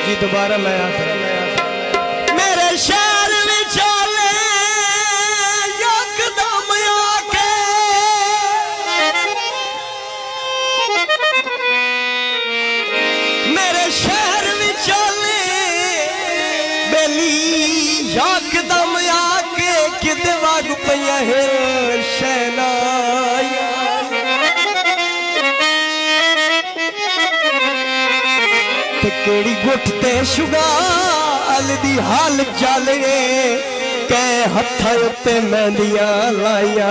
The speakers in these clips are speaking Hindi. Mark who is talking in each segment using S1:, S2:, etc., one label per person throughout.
S1: जी दोबारा मैं मेरे शहर में चले यकदम आके मेरे शहर में चले बेली यकदम आके किते वाग पया है शहनाया केड़ी गुट ते शुगाल दी हाल चल गे कै हत्था उत्ते मेहंदियां लाइया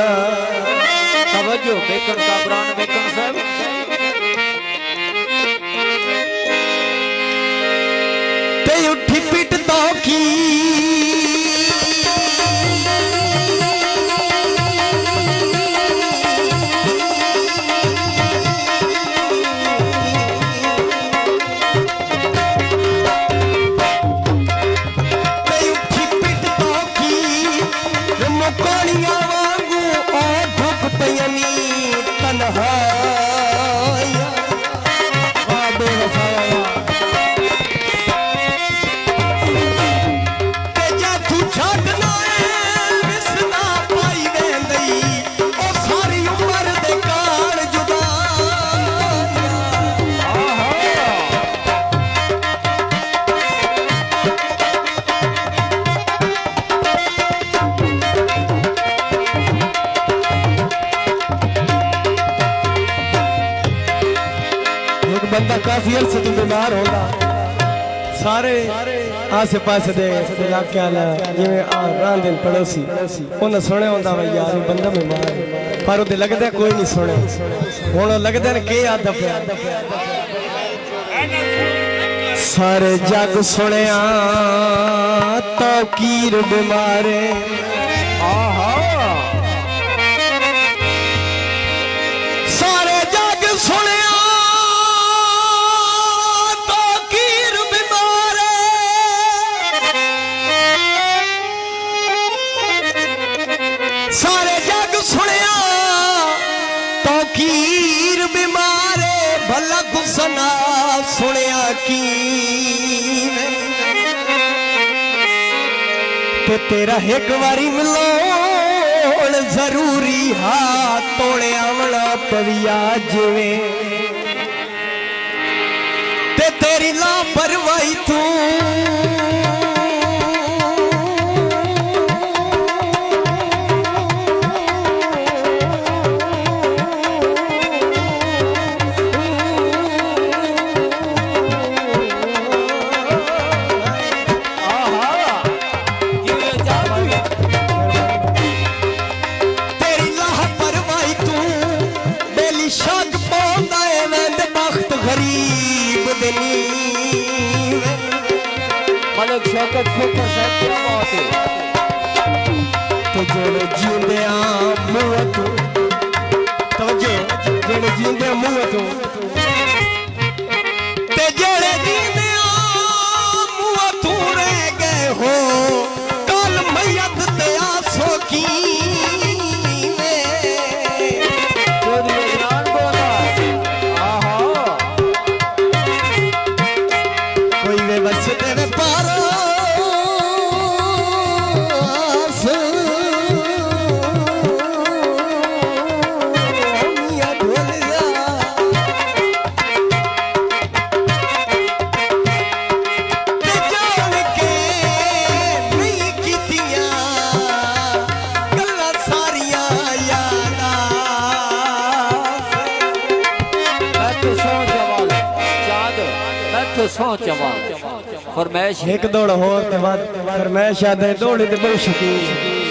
S2: तवज्जो बेकन काबरान बेकन साहब
S1: ते उठी पिट तो की बंदा काफी अर्से तो बीमार होगा सारे आसे पास दे इलाके वाला जिवें रांदे पड़ोसी उन्हें सुने होंदा भाई यार बंदा बीमार पर उते लगदा कोई नहीं सुने हुण लगदा ने के आदा पिया सारे जग सुनिया तौकीर बीमारे सारे जग सुनिया सारे जग सुनिया तौकीर बीमारे भला गुस्सा सुनिया की ते तेरा एक बारी मिलोण जरूरी हाथ तोड़े आवना पविया जिवे ते तेरी लापरवाही तू
S2: मलिक शौकत खोकर साहब क्या बात है
S1: तो जेड़े जींदे मुंह तू तवज्जो जेड़े जींदे मुंह तू ते जेड़े जींदे मुंह तू रह गए हो कल मैयत ते आसो की फरमाइश एक दौड़ होर ते बाद फरमाइश आदे दौड़ी ते बड़ी शकीन